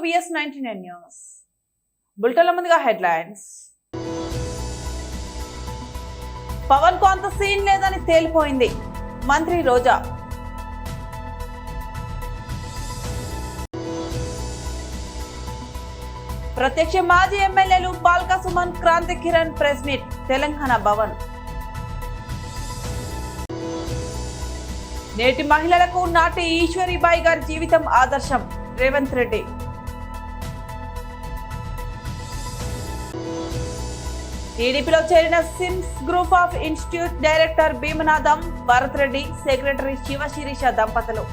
VS99 news బులెటిన్ల ముందుగా headlines. Pawan కు అంత సీన్ లేదని తేలిపోయింది మంత్రి రోజా. ప్రత్యక్ష మాజీ ఎమ్మెల్యేలు బాల్కా సుమన్, క్రాంతి కిరణ్ ప్రెస్ మీట్ తెలంగాణ భవన్. నేటి మహిళలకు నాటి ఈశ్వరీబాయి గారి జీవితం ఆదర్శం రేవంత్ రెడ్డి. టీడీపీలో చేరిన SIMS group of institute director Bheemanatham Bharath Reddy, secretary Shivasirisha దంపతులు.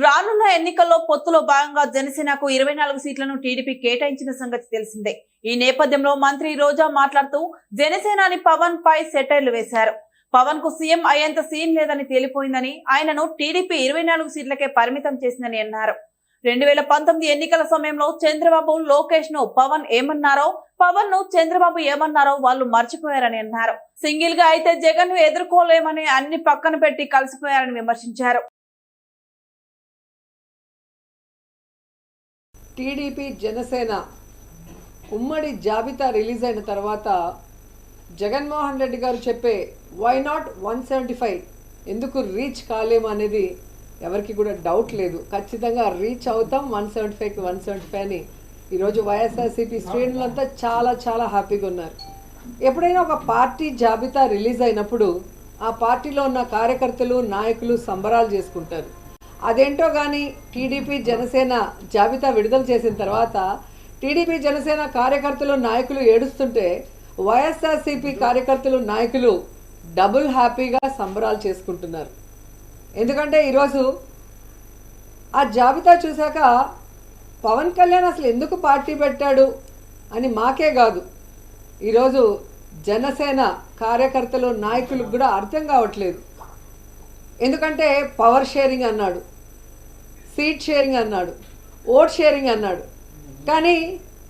రానున్న ఎన్నికల్లో పొత్తులో భాగంగా జనసేనకు 24 సీట్లను టీడీపీ కేటాయించిన సంగతి తెలిసిందే. ఈ నేపథ్యంలో మంత్రి రోజా మాట్లాడుతూ జనసేనాని పవన్ పై సెటైర్లు వేశారు. పవన్ కు సీఎం అయ్యేంత సీన్ లేదని తేలిపోయిందని, ఆయనను టీడీపీ 24 సీట్లకే పరిమితం చేసిందని అన్నారు. 2019 ఎన్నికల సమయంలో చంద్రబాబు లోకేష్ ను పవన్ ఏమన్నారో, పవన్ ను చంద్రబాబు ఏమన్నారో వాళ్ళు మర్చిపోయారని అన్నారు. సింగిల్ గా అయితే జగన్ ను ఎదుర్కోలేమని అన్ని పక్కన పెట్టి కలిసిపోయారని విమర్శించారు. టీడీపీ జనసేన ఉమ్మడి జాబితా రిలీజ్ అయిన తర్వాత జగన్మోహన్ రెడ్డి గారు చెప్పే వై నాట్ 175 ఎందుకు రీచ్ కాలేము అనేది ఎవరికి కూడా డౌట్ లేదు. ఖచ్చితంగా రీచ్ అవుతాం 175కి 175 అని ఈరోజు వైఎస్ఆర్సీపీ శ్రేణులంతా చాలా చాలా హ్యాపీగా ఉన్నారు. ఎప్పుడైనా ఒక పార్టీ జాబితా రిలీజ్ అయినప్పుడు ఆ పార్టీలో ఉన్న కార్యకర్తలు నాయకులు సంబరాలు చేసుకుంటారు. అదేంటో కానీ టీడీపీ జనసేన జాబితా విడుదల చేసిన తర్వాత టీడీపీ జనసేన కార్యకర్తలు నాయకులు ఏడుస్తుంటే వైఎస్ఆర్సీపీ కార్యకర్తలు నాయకులు డబుల్ హ్యాపీగా సంబరాలు చేసుకుంటున్నారు. ఎందుకంటే ఈరోజు ఆ జాబితా చూశాక పవన్ కళ్యాణ్ అసలు ఎందుకు పార్టీ పెట్టాడు అని మాకే కాదు, ఈరోజు జనసేన కార్యకర్తలు నాయకులకు కూడా అర్థం కావట్లేదు. ఎందుకంటే పవర్ షేరింగ్ అన్నాడు, సీట్ షేరింగ్ అన్నాడు, ఓట్ షేరింగ్ అన్నాడు, కానీ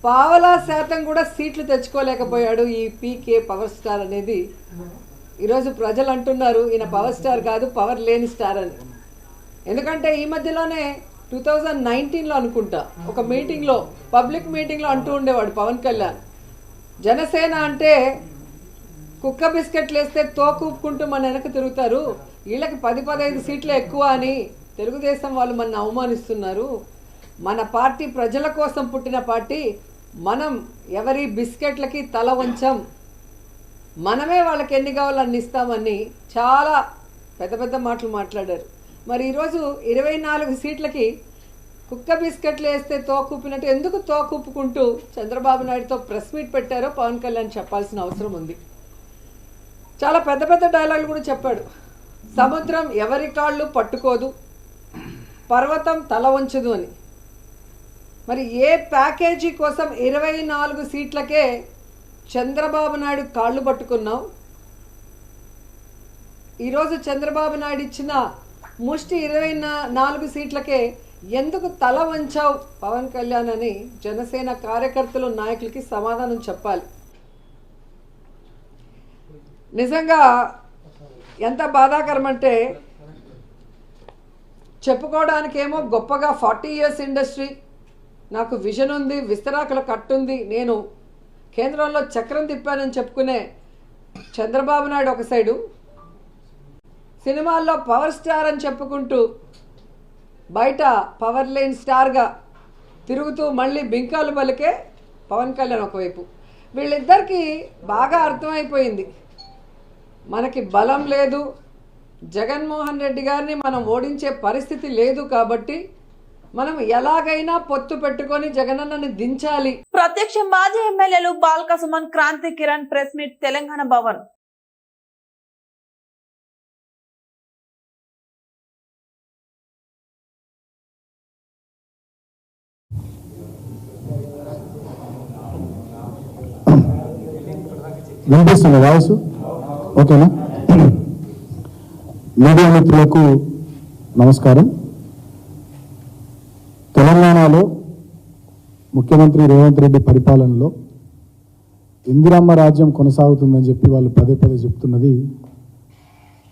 పావలా శాతం కూడా సీట్లు తెచ్చుకోలేకపోయాడు ఈ పీకే పవర్ స్టార్ అనేది. ఈరోజు ప్రజలు అంటున్నారు ఈయన పవర్ స్టార్ కాదు, పవర్ లేని స్టార్ అని. ఎందుకంటే ఈ మధ్యలోనే 2019లో అనుకుంటా ఒక మీటింగ్లో, పబ్లిక్ మీటింగ్లో అంటూ ఉండేవాడు పవన్ కళ్యాణ్, జనసేన అంటే కుక్క బిస్కెట్లు వేస్తే తోకూపుకుంటూ మన వెనక తిరుగుతారు, వీళ్ళకి 10-15 సీట్లు ఎక్కువ అని తెలుగుదేశం వాళ్ళు మన అవమానిస్తున్నారు, మన పార్టీ ప్రజల కోసం పుట్టిన పార్టీ, మనం ఎవరి బిస్కెట్లకి తల వంచం, మనమే వాళ్ళకి ఎన్ని కావాలో అన్ని ఇస్తామని చాలా పెద్ద పెద్ద మాటలు మాట్లాడారు. మరి ఈరోజు 24 సీట్లకి కుక్క బిస్కెట్లు వేస్తే తోకూపినట్టు ఎందుకు తోకూపుకుంటూ చంద్రబాబు నాయుడుతో ప్రెస్ మీట్ పెట్టారో పవన్ కళ్యాణ్ చెప్పాల్సిన అవసరం ఉంది. చాలా పెద్ద పెద్ద డైలాగులు కూడా చెప్పాడు. సముద్రం ఎవరి కాళ్ళు పట్టుకోదు, పర్వతం తల వంచదు అని. మరి ఏ ప్యాకేజీ కోసం 24 సీట్లకే చంద్రబాబు నాయుడు కాళ్ళు పట్టుకున్నాం, ఈరోజు చంద్రబాబు నాయుడు ఇచ్చిన ముష్టి 24 సీట్లకే ఎందుకు తల వంచావు పవన్ కళ్యాణ్ అని జనసేన కార్యకర్తలు నాయకులకి సమాధానం చెప్పాలి. నిజంగా ఎంత బాధాకరం అంటే, చెప్పుకోవడానికేమో గొప్పగా 40 years ఇండస్ట్రీ, నాకు విజన్ ఉంది, విస్తరాకుల కట్టుంది, నేను కేంద్రంలో చక్రం తిప్పానని చెప్పుకునే చంద్రబాబు నాయుడు ఒక సైడు, సినిమాల్లో పవర్ స్టార్ అని చెప్పుకుంటూ బయట పవర్ లేని స్టార్గా తిరుగుతూ మళ్ళీ బింకాలు పలికే పవన్ కళ్యాణ్ ఒకవైపు. వీళ్ళిద్దరికీ బాగా అర్థమైపోయింది మనకి బలం లేదు, జగన్మోహన్ రెడ్డి గారిని మనం ఓడించే పరిస్థితి లేదు, కాబట్టి మనం ఎలాగైనా పొత్తు పెట్టుకొని జగనన్నని దించాలి. ప్రత్యక్ష మాజీ ఎమ్మెల్యేలు బాల్కా సుమన్, క్రాంతి కిరణ్ ప్రెస్ మీట్ తెలంగాణ భవన్. వినిపిస్తుంది వాయిస్ ఓకేనా? మీడియా మిత్రులకు నమస్కారం. తెలంగాణలో ముఖ్యమంత్రి రేవంత్ రెడ్డి పరిపాలనలో ఇందిరమ్మ రాజ్యం కొనసాగుతుందని చెప్పి వాళ్ళు పదే పదే చెప్తున్నది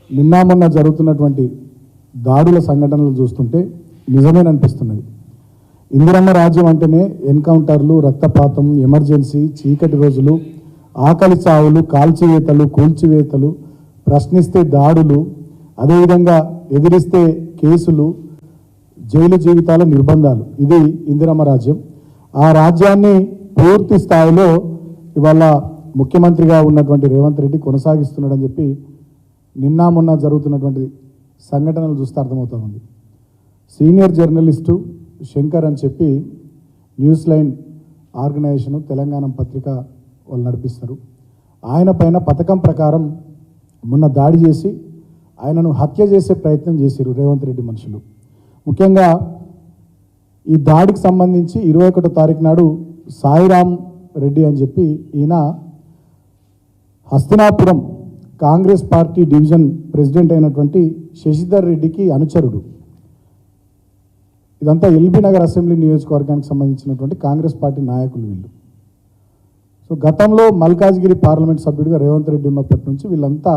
నిన్న మొన్న జరుగుతున్నటువంటి దాడుల సంఘటనలు చూస్తుంటే నిజమేననిపిస్తున్నది. ఇందిరమ్మ రాజ్యం అంటేనే ఎన్కౌంటర్లు, రక్తపాతం, ఎమర్జెన్సీ, చీకటి రోజులు, ఆకలి చావులు, కాల్చివేతలు, కూల్చివేతలు, ప్రశ్నిస్తే దాడులు, అదేవిధంగా ఎదిరిస్తే కేసులు, జైలు జీవితాల నిర్బంధాలు. ఇది ఇందిరమ్మ రాజ్యం. ఆ రాజ్యాన్ని పూర్తి స్థాయిలో ఇవాళ ముఖ్యమంత్రిగా ఉన్నటువంటి రేవంత్ రెడ్డి కొనసాగిస్తున్నాడని చెప్పి నిన్న మొన్న జరుగుతున్నటువంటి సంఘటనలు చూస్తే అర్థమవుతా ఉంది. సీనియర్ జర్నలిస్టు శంకర్ అని చెప్పి న్యూస్ లైన్ ఆర్గనైజేషను తెలంగాణ పత్రిక వాళ్ళు నడిపిస్తారు. ఆయన పైన పథకం ప్రకారం మొన్న దాడి చేసి ఆయనను హత్య చేసే ప్రయత్నం చేశారు రేవంత్ రెడ్డి మనుషులు. ముఖ్యంగా ఈ దాడికి సంబంధించి 21వ తారీఖు నాడు సాయిరాం రెడ్డి అని చెప్పి ఈయన Hastinapuram Congress party division president అయినటువంటి శశిధర్ రెడ్డికి అనుచరుడు. ఇదంతా ఎల్బీ నగర్ అసెంబ్లీ నియోజకవర్గానికి సంబంధించినటువంటి కాంగ్రెస్ పార్టీ నాయకులు వీళ్ళు. సో గతంలో మల్కాజ్గిరి పార్లమెంట్ సభ్యుడిగా రేవంత్ రెడ్డి ఉన్నప్పటి నుంచి వీళ్ళంతా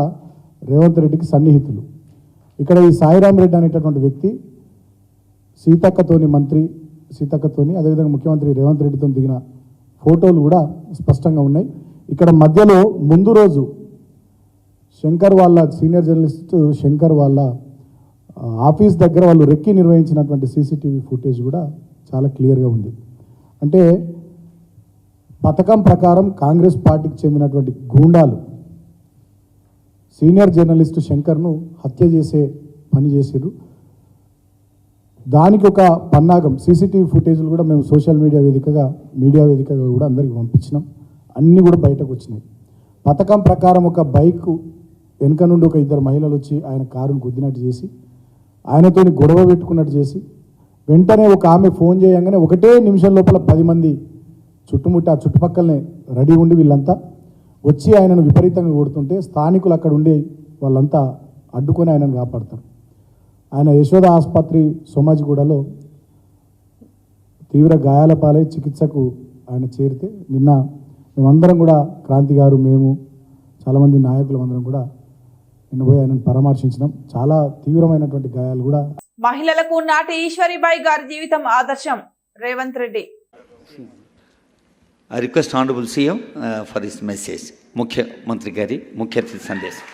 రేవంత్ రెడ్డికి సన్నిహితులు. ఇక్కడ ఈ సాయిరాం రెడ్డి అనేటటువంటి వ్యక్తి సీతక్కతోని అదేవిధంగా ముఖ్యమంత్రి రేవంత్ రెడ్డితో దిగిన ఫోటోలు కూడా స్పష్టంగా ఉన్నాయి. ఇక్కడ మధ్యలో ముందు రోజు శంకర్ వాళ్ళ సీనియర్ జర్నలిస్ట్ శంకర్ వాళ్ళ ఆఫీస్ దగ్గర వాళ్ళు రెక్కి నిర్వహించినటువంటి సీసీటీవీ ఫుటేజ్ కూడా చాలా క్లియర్గా ఉంది. అంటే పథకం ప్రకారం కాంగ్రెస్ పార్టీకి చెందినటువంటి గూండాలు సీనియర్ జర్నలిస్టు శంకర్ను హత్య చేసే పని చేశారు. దానికి ఒక పన్నాగం సీసీటీవీ ఫుటేజ్లు కూడా మేము సోషల్ మీడియా వేదికగా కూడా అందరికీ పంపించినాం. అన్నీ కూడా బయటకు వచ్చినాయి. పథకం ప్రకారం ఒక బైక్ వెనుక నుండి ఒక 2 మహిళలు వచ్చి ఆయన కారును గుద్దినట్టు చేసి ఆయనతోని గొడవ పెట్టుకున్నట్టు చేసి వెంటనే ఒక ఆమె ఫోన్ చేయగానే 1 నిమిషం లోపల 10 మంది చుట్టుముట్టి ఆ చుట్టుపక్కలనే రెడీ ఉండి వీళ్ళంతా వచ్చి ఆయనను విపరీతంగా కొడుతుంటే స్థానికులు అక్కడ ఉండే వాళ్ళంతా అడ్డుకొని ఆయనను కాపాడతారు. ఆయన యశోద ఆసుపత్రి సోమాజిగూడలో తీవ్ర గాయాల పాలై చికిత్సకు ఆయన చేరితే నిన్న మేమందరం కూడా క్రాంతి గారు, మేము చాలామంది నాయకులు అందరం కూడా నిన్న పోయి ఆయనను పరామర్శించినాం. చాలా తీవ్రమైనటువంటి గాయాలు కూడా. మహిళలకు నాటి ఈశ్వరీబాయి గారి జీవితం ఆదర్శం Revanth Reddy. I request Honorable CM for his message. ముఖ్యమంత్రి గారి ముఖ్య అతిథి సందేశం.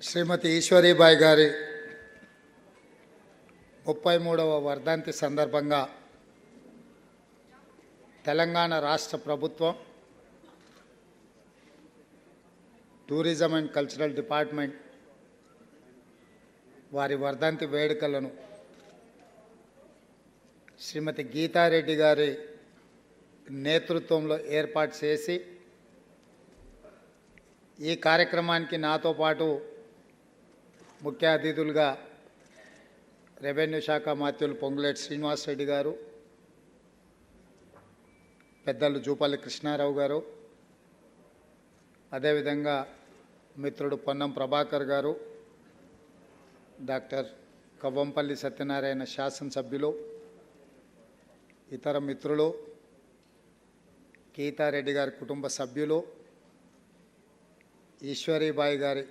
శ్రీమతి ఈశ్వరీబాయి గారి 33వ వర్ధంతి సందర్భంగా తెలంగాణ రాష్ట్ర ప్రభుత్వం టూరిజం అండ్ కల్చరల్ డిపార్ట్మెంట్ వారి వర్ధంతి వేడుకలను శ్రీమతి గీతారెడ్డి గారి నేతృత్వంలో ఏర్పాటు చేసి ఈ కార్యక్రమానికి నాతో పాటు ముఖ్య అతిథులుగా రెవెన్యూ శాఖ మాత్యులు పొంగులేటి శ్రీనివాసరెడ్డి గారు, పెద్దలు జూపల్లి కృష్ణారావు గారు, అదేవిధంగా మిత్రుడు పొన్నం ప్రభాకర్ గారు, డాక్టర్ కవ్వంపల్లి సత్యనారాయణ శాసనసభ్యులు, ఇతర మిత్రులు, గీతారెడ్డి గారి కుటుంబ సభ్యులు, ఈశ్వరీబాయి గారి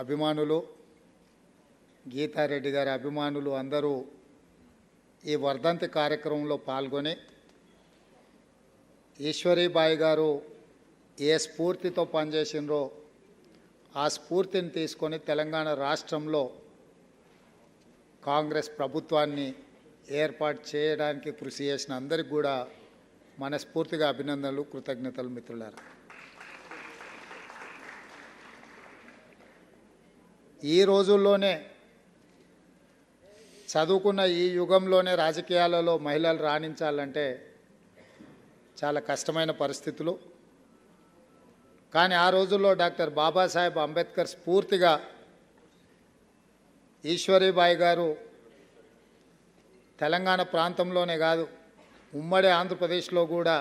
అభిమానులు, గీతారెడ్డి గారి అభిమానులు అందరూ ఈ వర్ధంతి కార్యక్రమంలో పాల్గొని ఈశ్వరీబాయి గారు ఏ స్ఫూర్తితో పనిచేసినరో ఆ స్ఫూర్తిని తీసుకొని తెలంగాణ రాష్ట్రంలో కాంగ్రెస్ ప్రభుత్వాన్ని ఏర్పాటు చేయడానికి కృషి చేసిన అందరికీ కూడా మనస్ఫూర్తిగా అభినందనలు, కృతజ్ఞతలు మిత్రులారా. ఈ రోజుల్లోనే చదువుకున్న ఈ యుగంలోనే రాజకీయాలలో మహిళలు రాణించాలంటే చాలా కష్టమైన పరిస్థితులు. కానీ ఆ రోజుల్లో డాక్టర్ బాబాసాహెబ్ అంబేద్కర్ స్ఫూర్తిగా ఈశ్వరీబాయి గారు తెలంగాణ ప్రాంతంలోనే కాదు ఉమ్మడి ఆంధ్రప్రదేశ్లో కూడా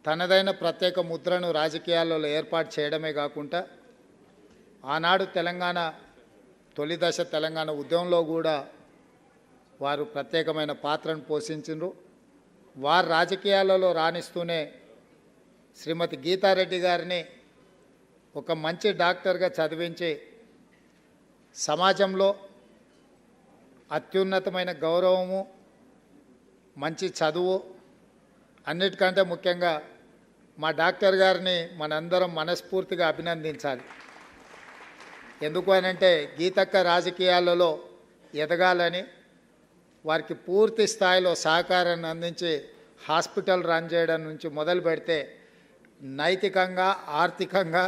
తనదైన ప్రత్యేక ముద్రను రాజకీయాలలో ఏర్పాటు చేయడమే కాకుండా ఆనాడు తెలంగాణ తొలి దశ తెలంగాణ ఉద్యమంలో కూడా వారు ప్రత్యేకమైన పాత్రను పోషించారు. వారు రాజకీయాలలో రాణిస్తూనే శ్రీమతి గీతారెడ్డి గారిని ఒక మంచి డాక్టర్గా చదివించి సమాజంలో అత్యున్నతమైన గౌరవము, మంచి చదువు, అన్నిటికంటే ముఖ్యంగా మా డాక్టర్ గారిని మనందరం మనస్ఫూర్తిగా అభినందించాలి. ఎందుకు అనంటే గీతక్క రాజకీయాలలో ఎదగాలని, వారికి పూర్తి స్థాయిలో సహకారాన్ని అందించి హాస్పిటల్ రన్ చేయడం నుంచి మొదలు పెడితే నైతికంగా, ఆర్థికంగా,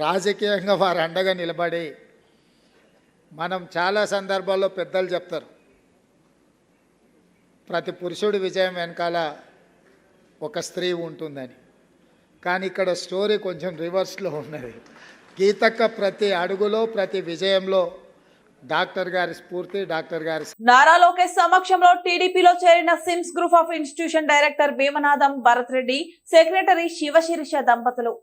రాజకీయంగా వారు అండగా నిలబడి, మనం చాలా సందర్భాల్లో పెద్దలు చెప్తారు ప్రతి పురుషుడి విజయం వెనకాల ఒక స్త్రీ ఉంటుందని. కానీ ఇక్కడ స్టోరీ కొంచెం రివర్స్లో ఉన్నది. గీతక్క ప్రతి అడుగులో, ప్రతి విజయంలో డాక్టర్ గారి స్ఫూర్తి, డాక్టర్ గారి నారా లోకేష్ సమక్షంలో టీడీపీలో చేరిన SIMS group of institution director Bheemanatham Bharath Reddy, secretary Shivasirisha దంపతులు.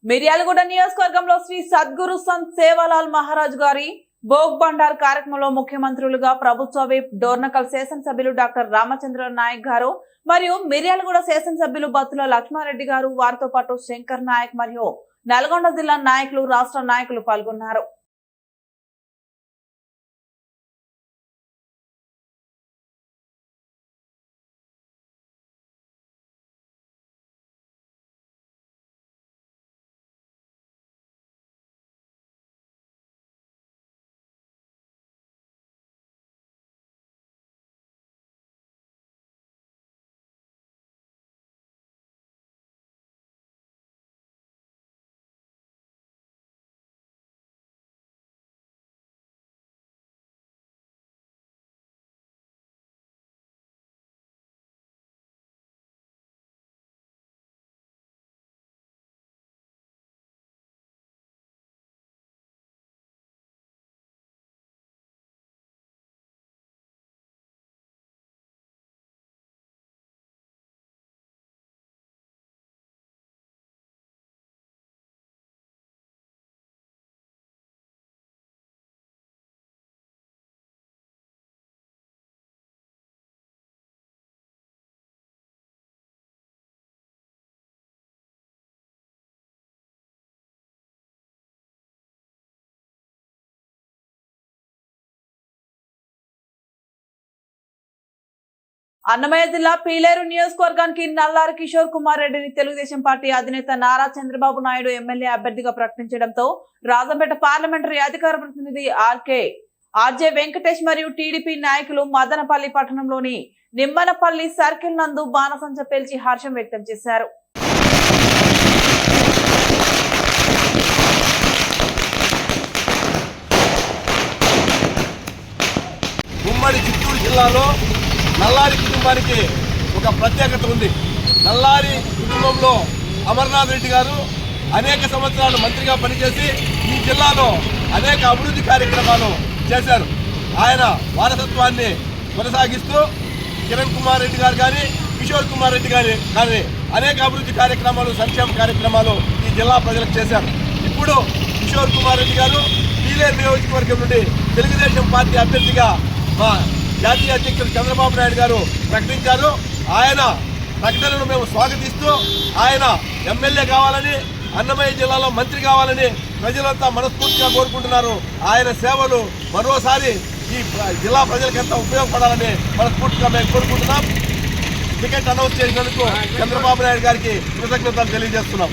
మిర్యాలగూడ నియోజకవర్గంలో శ్రీ సద్గురు సంత్ సేవాలాల్ మహారాజ్ గారి భోగ్ బండార్ కార్యక్రమంలో ముఖ్యమంత్రులుగా ప్రభుత్వ విప్ డోర్నకల్ శాసనసభ్యులు డాక్టర్ రామచంద్ర నాయక్ గారు మరియు మిర్యాలగూడ శాసనసభ్యులు బత్తుల లక్ష్మారెడ్డి గారు, వారితో పాటు శంకర్ నాయక్ మరియు నల్గొండ జిల్లా నాయకులు, రాష్ట్ర నాయకులు పాల్గొన్నారు. అన్నమయ్య జిల్లా పీలేరు నియోజకవర్గానికి నల్లారి కిషోర్ కుమార్ రెడ్డిని తెలుగుదేశం పార్టీ అధినేత నారా చంద్రబాబు నాయుడు ఎమ్మెల్యే అభ్యర్థిగా ప్రకటించడంతో రాజంపేట పార్లమెంటరీ అధికార ప్రతినిధి ఆర్జే వెంకటేష్ మరియు టీడీపీ నాయకులు మదనపల్లి పట్టణంలోని నిమ్మనపల్లి సర్కిల్ నందు బాణసంచ పేల్చి హర్షం వ్యక్తం చేశారు. ఉమ్మడి చిత్తూరు జిల్లాలో నల్లారి కుటుంబానికి ఒక ప్రత్యేకత ఉంది. నల్లారి కుటుంబంలో అమర్నాథ్ రెడ్డి గారు అనేక సంవత్సరాలు మంత్రిగా పనిచేసి ఈ జిల్లాలో అనేక అభివృద్ధి కార్యక్రమాలు చేశారు. ఆయన వారసత్వాన్ని కొనసాగిస్తూ కిరణ్ కుమార్ రెడ్డి గారు కానీ, కిషోర్ కుమార్ రెడ్డి గారు కానీ అనేక అభివృద్ధి కార్యక్రమాలు, సంక్షేమ కార్యక్రమాలు ఈ జిల్లా ప్రజలకు చేశారు. ఇప్పుడు కిషోర్ కుమార్ రెడ్డి గారు పీలేరు నియోజకవర్గం నుండి తెలుగుదేశం పార్టీ అభ్యర్థిగా మా జాతీయ అధ్యక్షులు చంద్రబాబు నాయుడు గారు ప్రకటించారు. ఆయన ప్రకటనను మేము స్వాగతిస్తూ ఆయన ఎమ్మెల్యే కావాలని, అన్నమయ్య జిల్లాలో మంత్రి కావాలని ప్రజలంతా మనస్ఫూర్తిగా కోరుకుంటున్నారు. ఆయన సేవలు మరోసారి ఈ జిల్లా ప్రజలకంతా ఉపయోగపడాలని మనస్ఫూర్తిగా మేము కోరుకుంటున్నాం. టికెట్ అనౌన్స్ చేసినందుకు చంద్రబాబు నాయుడు గారికి కృతజ్ఞతలు తెలియజేస్తున్నాం.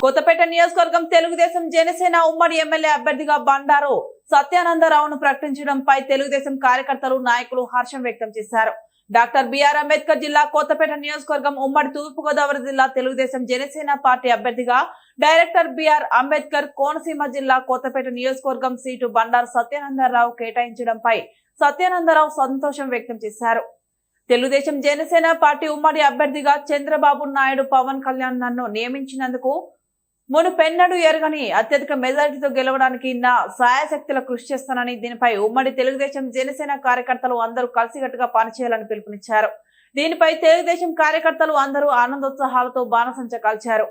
కొత్తపేట నియోజకవర్గం తెలుగుదేశం జనసేన ఉమ్మడి ఎమ్మెల్యే అభ్యర్థిగా బండారు సత్యానందరావును ప్రకటించడంపై తెలుగుదేశం కార్యకర్తలు, నాయకులు హర్షం వ్యక్తం చేశారు. డాక్టర్ బిఆర్ అంబేద్కర్ జిల్లా కొత్తపేట నియోజకవర్గం ఉమ్మడి తూర్పుగోదావరి జిల్లా తెలుగుదేశం జనసేన పార్టీ అభ్యర్థిగా డైరెక్టర్ బిఆర్ అంబేద్కర్ కోనసీమ జిల్లా కొత్తపేట నియోజకవర్గం సీటు బండారు సత్యానందరావు కేటాయించడంపై సత్యానందరావు సంతోషం వ్యక్తం చేశారు. తెలుగుదేశం జనసేన పార్టీ ఉమ్మడి అభ్యర్థిగా చంద్రబాబు నాయుడు, పవన్ కళ్యాణ్ నన్ను నియమించినందుకు మునుపెన్నడూ ఎరగని అత్యధిక మెజారిటీతో గెలవడానికి నా సాయశక్తుల కృషి చేస్తానని, దీనిపై ఉమ్మడి తెలుగుదేశం జనసేన కార్యకర్తలు అందరూ కలిసికట్టుగా పనిచేయాలని పిలుపునిచ్చారు. దీనిపై తెలుగుదేశం కార్యకర్తలు అందరూ ఆనందోత్సాహాలతో బాణసంచ కాల్చారు.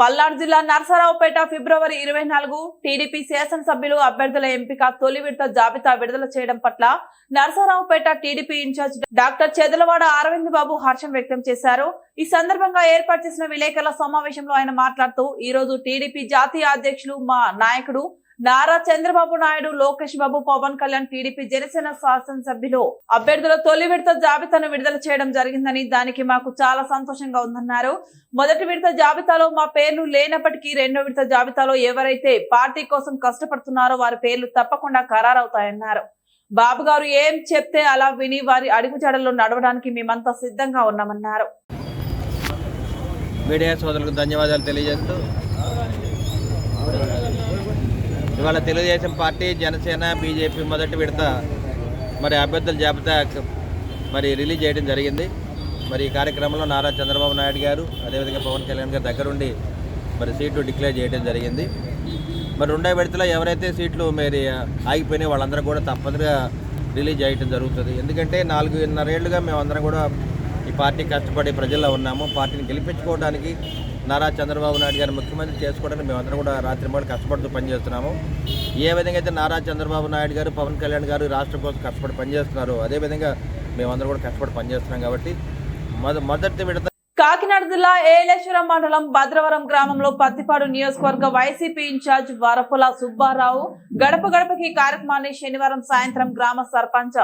పల్నాడు జిల్లా నరసరావుపేట ఫిబ్రవరి 24 టీడీపీ శాసనసభ్యులు అభ్యర్థుల ఎంపిక తొలి విడత జాబితా విడుదల చేయడం పట్ల నరసరావుపేట టీడీపీ ఇన్ఛార్జ్ డాక్టర్ చెదలవాడ అరవింద్ బాబు హర్షం వ్యక్తం చేశారు. ఈ సందర్భంగా ఏర్పాటు చేసిన విలేకరుల సమావేశంలో ఆయన మాట్లాడుతూ, ఈ రోజు టీడీపీ జాతీయ అధ్యక్షులు మా నాయకుడు నారా చంద్రబాబు నాయుడు, లోకేష్ బాబు, పవన్ కళ్యాణ్ టీడీపీ జనసేన శాసనసభ్యులు అభ్యర్థుల తొలి విడత జాబితాను విడుదల చేయడం జరిగిందని, దానికి మాకు చాలా సంతోషంగా ఉందన్నారు. మొదటి విడత జాబితాలో మా పేర్లు లేనప్పటికీ రెండో విడత జాబితాలో ఎవరైతే పార్టీ కోసం కష్టపడుతున్నారో వారి పేర్లు తప్పకుండా ఖరారవుతాయన్నారు. బాబు గారు ఏం చెప్తే అలా విని వారి అడుగుజాడల్లో నడవడానికి మేమంతా సిద్ధంగా ఉన్నామన్నారు. మీడియా సోదరులకు ధన్యవాదాలు తెలియజేస్తూ, ఇవాళ తెలుగుదేశం పార్టీ, జనసేన, బీజేపీ మొదటి విడత మరి అభ్యర్థుల జాబితా మరి రిలీజ్ చేయడం జరిగింది. మరి ఈ కార్యక్రమంలో నారా చంద్రబాబు నాయుడు గారు అదేవిధంగా పవన్ కళ్యాణ్ గారు దగ్గరుండి మరి సీట్లు డిక్లేర్ చేయడం జరిగింది. మరి రెండో విడతలో ఎవరైతే సీట్లు మరి ఆగిపోయినాయి వాళ్ళందరూ కూడా తప్పనిసరిగా రిలీజ్ చేయడం జరుగుతుంది. ఎందుకంటే 4.5 ఏళ్ళుగా మేమందరం కూడా ఈ పార్టీ కష్టపడి ప్రజల్లో ఉన్నాము. పార్టీని గెలిపించుకోవడానికి నారా చంద్రబాబు నాయుడు గారు ముఖ్యమంత్రి చేసుకోవడానికి మేమందరం కూడా రాత్రింబగళ్ళు కష్టపడుతూ పనిచేస్తున్నాము. ఏ విధంగా అయితే నారా చంద్రబాబు నాయుడు గారు పవన్ కళ్యాణ్ గారు రాష్ట్రం కోసం కష్టపడి పనిచేస్తున్నారు, అదేవిధంగా మేమందరం కూడా కష్టపడి పనిచేస్తున్నాం. కాబట్టి మొదటి విడత కాకినాడ జిల్లా ఏలేశ్వరం మండలం భద్రవరం గ్రామంలో పత్తిపాడు నియోజకవర్గ వైసీపీ ఇన్ఛార్జ్ వరపుల సుబ్బారావు గడప గడపకి కార్యక్రమాన్ని శనివారం సాయంత్రం గ్రామ సర్పంచ్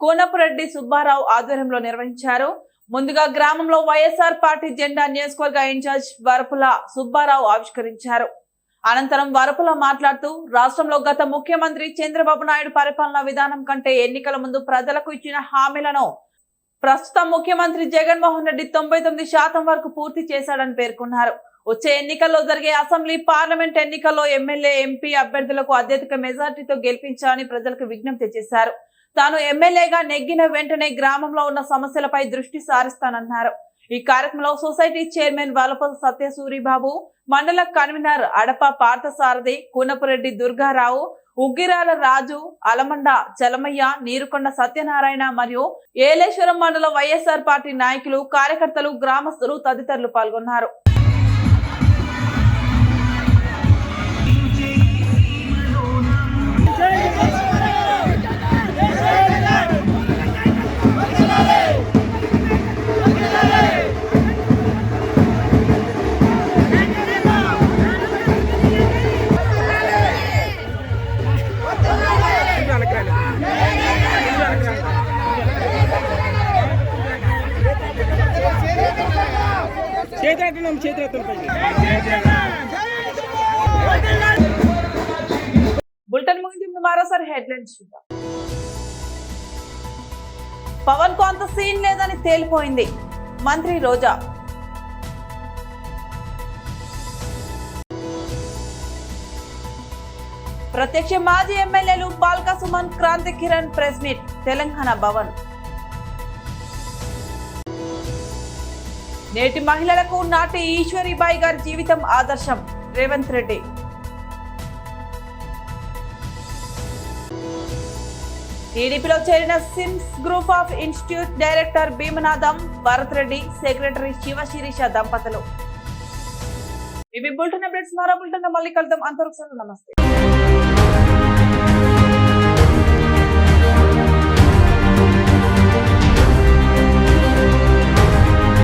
కోనపురెడ్డి సుబ్బారావు ఆధ్వర్యంలో నిర్వహించారు. ముందుగా గ్రామంలో వైఎస్ఆర్ పార్టీ జెండా నియోజకవర్గ ఇన్ఛార్జ్ వరపుల సుబ్బారావు ఆవిష్కరించారు. అనంతరం వరపుల మాట్లాడుతూ రాష్ట్రంలో గత ముఖ్యమంత్రి చంద్రబాబు నాయుడు పరిపాలనా విధానం కంటే ఎన్నికల ముందు ప్రజలకు ఇచ్చిన హామీలను ప్రస్తుత ముఖ్యమంత్రి జగన్మోహన్ రెడ్డి 99% వరకు పూర్తి చేశాడని పేర్కొన్నారు. వచ్చే ఎన్నికల్లో జరిగే అసెంబ్లీ పార్లమెంట్ ఎన్నికల్లో ఎమ్మెల్యే ఎంపీ అభ్యర్థులకు అత్యధిక మెజార్టీతో గెలిపించాలని ప్రజలకు విజ్ఞప్తి చేశారు. తాను ఎమ్మెల్యేగా నెగ్గిన వెంటనే గ్రామంలో ఉన్న సమస్యలపై దృష్టి సారిస్తానన్నారు. ఈ కార్యక్రమంలో సొసైటీ చైర్మన్ వలప సత్యసూరిబాబు, మండల కన్వీనర్ అడప పార్థసారథి, కూనపురెడ్డి దుర్గారావు, ఉగ్గిరాల రాజు, అలమండ చలమయ్య, నీరుకొండ సత్యనారాయణ మరియు ఏలేశ్వరం మండల వైఎస్ఆర్ పార్టీ నాయకులు, కార్యకర్తలు, గ్రామస్తులు తదితరులు పాల్గొన్నారు. బులెటిన్ ముగించే ముందు మరోసారి హెడ్లైన్స్ చూద్దాం. పవన్ కు అంత సీన్ లేదని తేలిపోయింది మంత్రి రోజా. ప్రత్యక్ష మాజీ ఎమ్మెల్యేలు బాల్కా సుమన్, క్రాంతి కిరణ్ ప్రెస్ మీట్ తెలంగాణ భవన్. నేటి మహిళలకు నాటి ఈశ్వరీబాయి గారి జీవితం ఆదర్శం రేవంత్ రెడ్డి. టీడీపీలో చేరిన SIMS group of institute director Bheemanatham Bharath Reddy, secretary Shivasirisha దంపతులు. ఇవి బులెటిన్ అప్డేట్స్. మరో బులెటిన్ మళ్ళీ కలుద్దాం. అంతవరకు నమస్తే.